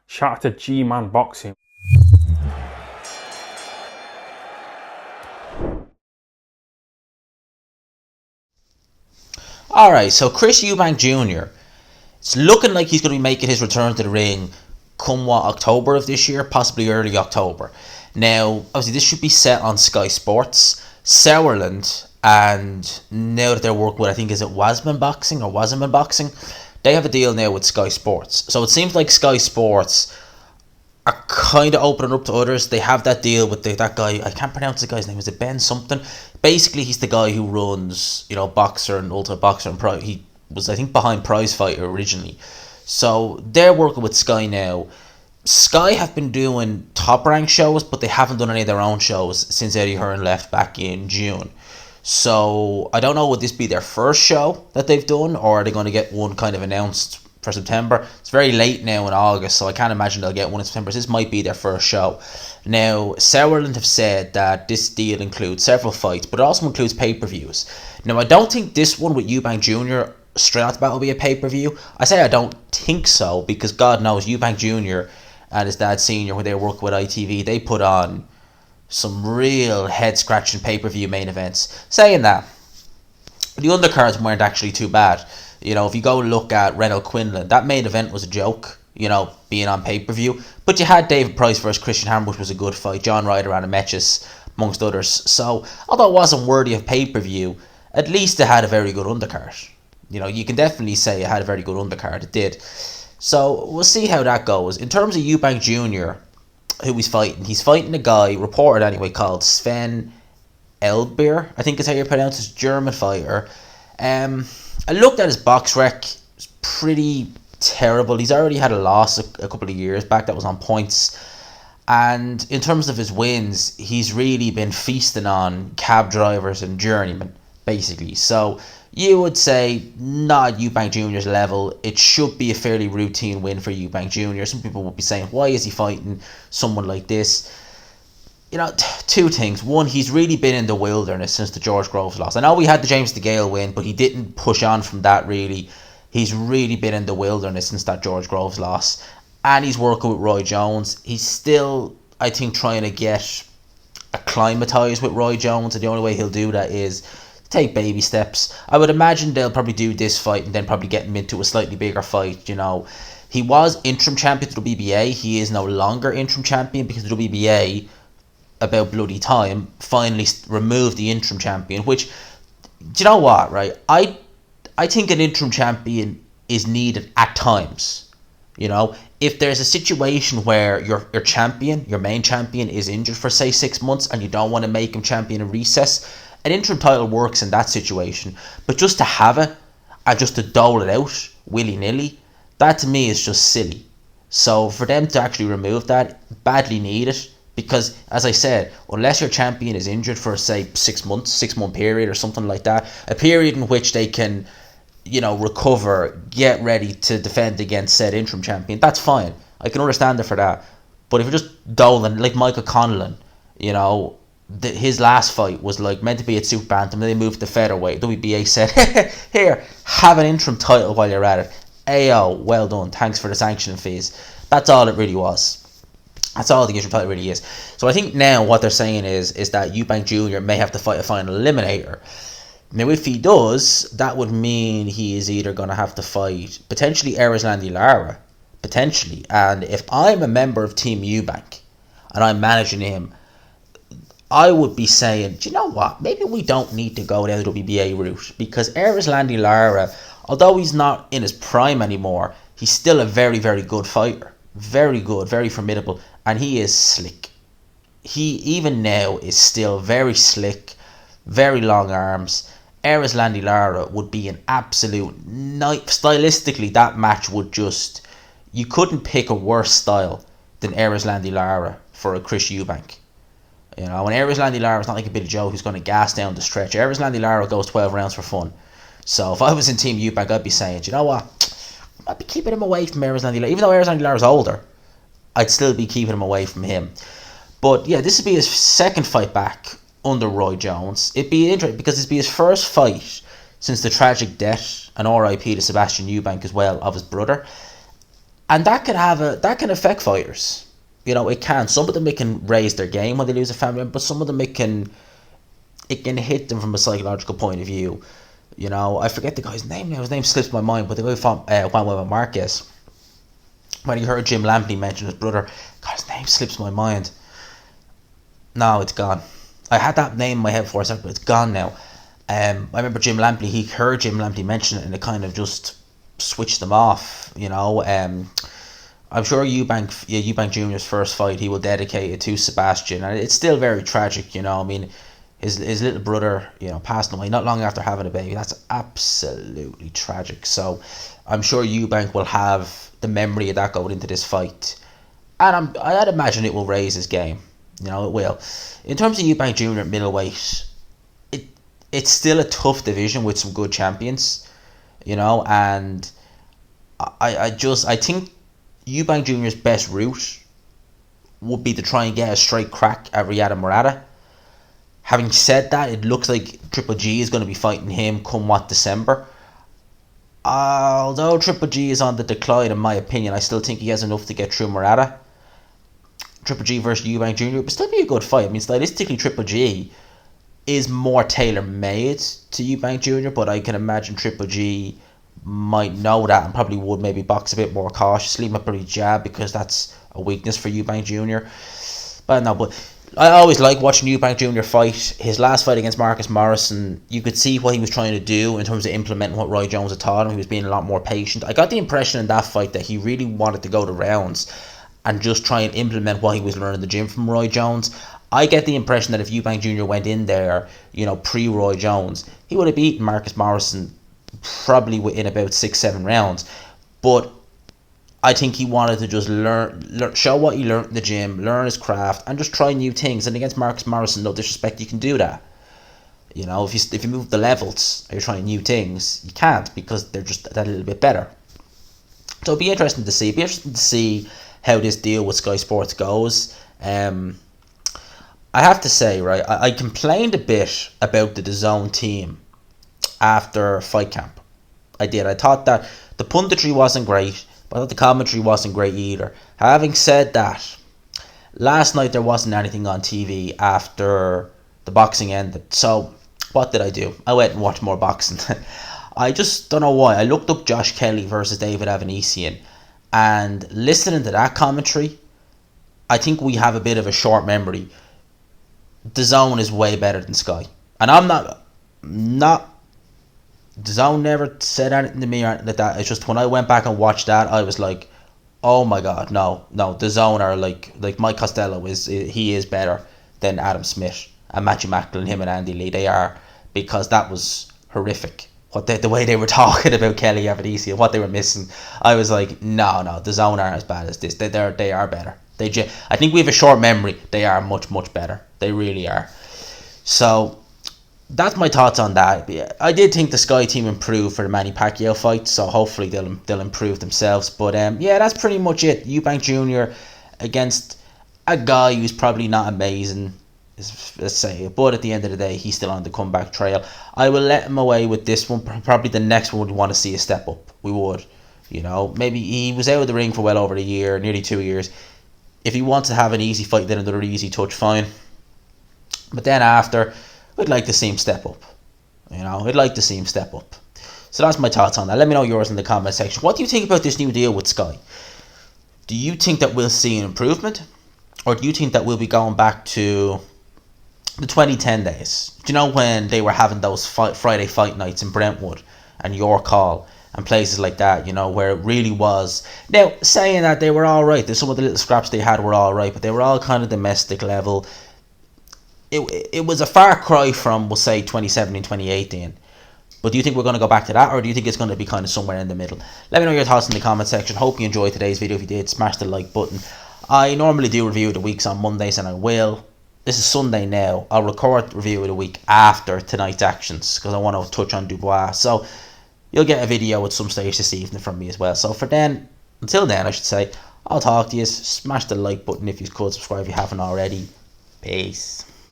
Shout out to G-Man Boxing. Alright, so Chris Eubank Jr. It's looking like he's going to be making his return to the ring come October of this year, possibly early October. Now, obviously, this should be set on Sky Sports. Sauerland, and now that they're working with, I think, is it Wasman Boxing? They have a deal now with Sky Sports. So it seems like Sky Sports are kind of opening up to others. They have that deal with that guy. I can't pronounce the guy's name. Is it Ben something? Basically, he's the guy who runs, Boxer and Ultimate Boxer, and he was, I think, behind Prize Fighter originally. So they're working with Sky now. Sky have been doing Top Rank shows, but they haven't done any of their own shows since Eddie Hearn left back in June. So I don't know, would this be their first show that they've done, or are they going to get one kind of announced for September? It's very late now in August, so I can't imagine they'll get one in September. So this might be their first show. Now, Sauerland have said that this deal includes several fights, but it also includes pay-per-views. Now, I don't think this one with Eubank Jr. straight off the bat will be a pay-per-view. I say I don't think so, because God knows Eubank Jr. and his dad Senior, when they work with ITV, they put on some real head-scratching pay-per-view main events. Saying that, the undercards weren't actually too bad. If you go look at Renault Quinlan, that main event was a joke, being on pay-per-view. But you had David Price versus Christian Hammer, which was a good fight. John Ryder and Ametchis, amongst others. So, although it wasn't worthy of pay-per-view, at least it had a very good undercard. You can definitely say it had a very good undercard. It did. So, we'll see how that goes. In terms of Eubank Jr., who he's fighting a guy, reported anyway, called Sven Elbir, I think is how you pronounce his German fighter. I looked at his box rec. It's pretty terrible. He's already had a loss a couple of years back that was on points. And in terms of his wins, he's really been feasting on cab drivers and journeymen, basically. So you would say not Eubank Jr.'s level. It should be a fairly routine win for Eubank Jr. Some people would be saying, why is he fighting someone like this? Two things. One, he's really been in the wilderness since the George Groves loss. I know we had the James DeGale win, but he didn't push on from that, really. He's really been in the wilderness since that George Groves loss. And he's working with Roy Jones. He's still, I think, trying to get acclimatised with Roy Jones, and the only way he'll do that is take baby steps. I would imagine they'll probably do this fight and then probably get him into a slightly bigger fight. He was interim champion to the WBA. He is no longer interim champion because the WBA, about bloody time, finally removed the interim champion. Which, do you know what, right? I think an interim champion is needed at times. If there's a situation where your champion, your main champion, is injured for say 6 months and you don't want to make him champion in recess, an interim title works in that situation. But just to have it and just to dole it out willy-nilly, that to me is just silly. So for them to actually remove that, badly needed. Because, as I said, unless your champion is injured for, say, 6 months, 6-month period or something like that, a period in which they can, recover, get ready to defend against said interim champion, that's fine. I can understand it for that. But if you're just doling, like Michael Conlon, his last fight was meant to be at Super Bantam, and they moved to featherweight. WBA said, here, have an interim title while you're at it. Ayo, well done, thanks for the sanctioning fees. That's all it really was. That's all the interim title really is. So I think now what they're saying is that Eubank Jr. may have to fight a final eliminator. Now if he does, that would mean he is either going to have to fight potentially Erislandy Lara, potentially. And if I'm a member of Team Eubank and I'm managing him, I would be saying, do you know what? Maybe we don't need to go down the WBA route, because Erislandy Lara, although he's not in his prime anymore, he's still a very, very good fighter. Very good, very formidable, and he is slick. He, even now, is still very slick, very long arms. Erislandy Lara would be an absolute night. Stylistically, that match would just... You couldn't pick a worse style than Erislandy Lara for a Chris Eubank. When Erislandy Lara is not like a Billy Joe who's going to gas down the stretch. Erislandy Lara goes 12 rounds for fun. So if I was in Team Eubank, I'd be saying, do you know what? I'd be keeping him away from Erislandy Lara. Even though Erislandy Lara's older, I'd still be keeping him away from him. But yeah, this would be his second fight back under Roy Jones. It'd be interesting because it'd be his first fight since the tragic death, and RIP to Sebastian Eubank as well, of his brother. and that can affect fighters. You know, it can. Some of them, it can raise their game when they lose a family member, but some of them it can hit them from a psychological point of view. You know, I forget the guy's name now. His name slips my mind, but the guy from Juan Weber Marquez. When he heard Jim Lampley mention his brother, God, his name slips my mind. No, it's gone. I had that name in my head for a second, but it's gone now. I remember Jim Lampley. He heard Jim Lampley mention it, and it kind of just switched them off. You know, I'm sure Eubank Jr.'s first fight, he will dedicate it to Sebastian, and it's still very tragic. You know, I mean, his little brother, you know, passed away not long after having a baby. That's absolutely tragic. So, I'm sure Eubank will have the memory of that going into this fight, and I'd imagine it will raise his game. You know, it will. In terms of Eubank Jr. at middleweight, it's still a tough division with some good champions, you know, and I think Eubank Jr.'s best route would be to try and get a straight crack at Riyad Murata. Having said that, it looks like Triple G is going to be fighting him come December. Although Triple G is on the decline, in my opinion, I still think he has enough to get through Murata. Triple G versus Eubank Jr. would still be a good fight. I mean, stylistically, Triple G is more tailor-made to Eubank Jr., but I can imagine Triple G might know that and probably would maybe box a bit more cautiously, might probably jab, because that's a weakness for Eubank Jr. But no, but I always like watching Eubank Jr. fight. His last fight against Marcus Morrison, you could see what he was trying to do in terms of implementing what Roy Jones had taught him. He was being a lot more patient. I got the impression in that fight that he really wanted to go to rounds and just try and implement what he was learning in the gym from Roy Jones. I get the impression that if Eubank Jr. went in there, you know, pre-Roy Jones, he would have beaten Marcus Morrison probably within about 6-7 rounds. But I think he wanted to just learn, show what he learned in the gym, learn his craft, and just try new things. And against Marcus Morrison, no disrespect, you can do that. You know, if you move the levels, and you're trying new things, you can't, because they're just that little bit better. So it'll be interesting to see. It'll be interesting to see how this deal with Sky Sports goes. I have to say, right, I complained a bit about the DAZN team after fight camp. I did. I thought that the punditry wasn't great, but I thought the commentary wasn't great either. Having said that, last night there wasn't anything on TV after the boxing ended. So what did I do? I went and watched more boxing. I just don't know why. I looked up Josh Kelly versus David Avanesian, and listening to that commentary, I think we have a bit of a short memory. DAZN is way better than Sky. And I'm not DAZN never said anything to me or anything like that. It's just when I went back and watched that, I was like, oh my god, no, DAZN are like Mike Costello is better than Adam Smith and Matthew Macklin, him and Andy Lee. They are, because that was horrific. The way they were talking about Kelly Avanesi and what they were missing, I was like, no, DAZN aren't as bad as this. They are better. I think we have a short memory. They are much, much better. They really are. So that's my thoughts on that. I did think the Sky team improved for the Manny Pacquiao fight, so hopefully they'll improve themselves. But yeah, that's pretty much it. Eubank Jr. against a guy who's probably not amazing, let's say, but at the end of the day, he's still on the comeback trail. I will let him away with this one. Probably the next one we'd want to see a step up. We would, you know, maybe he was out of the ring for well over a year, nearly 2 years. If he wants to have an easy fight, then another easy touch, fine. But then after, I'd like to see him step up. You know, I'd like to see him step up. So that's my thoughts on that. Let me know yours in the comment section. What do you think about this new deal with Sky? Do you think that we'll see an improvement? Or do you think that we'll be going back to the 2010 days? Do you know when they were having those Friday fight nights in Brentwood and York Hall and places like that, you know, where it really was. Now, saying that, they were alright. Some of the little scraps they had were alright, but they were all kind of domestic level. It was a far cry from, we'll say, 2017, 2018. But do you think we're going to go back to that, or do you think it's going to be kind of somewhere in the middle? Let me know your thoughts in the comment section. Hope you enjoyed today's video. If you did, smash the like button. I normally do review of the weeks on Mondays, and I will. This is Sunday now. I'll record the review of the week after tonight's actions, because I want to touch on Dubois. So you'll get a video at some stage this evening from me as well. So until then, I should say, I'll talk to you. Smash the like button if you could. Subscribe if you haven't already. Peace.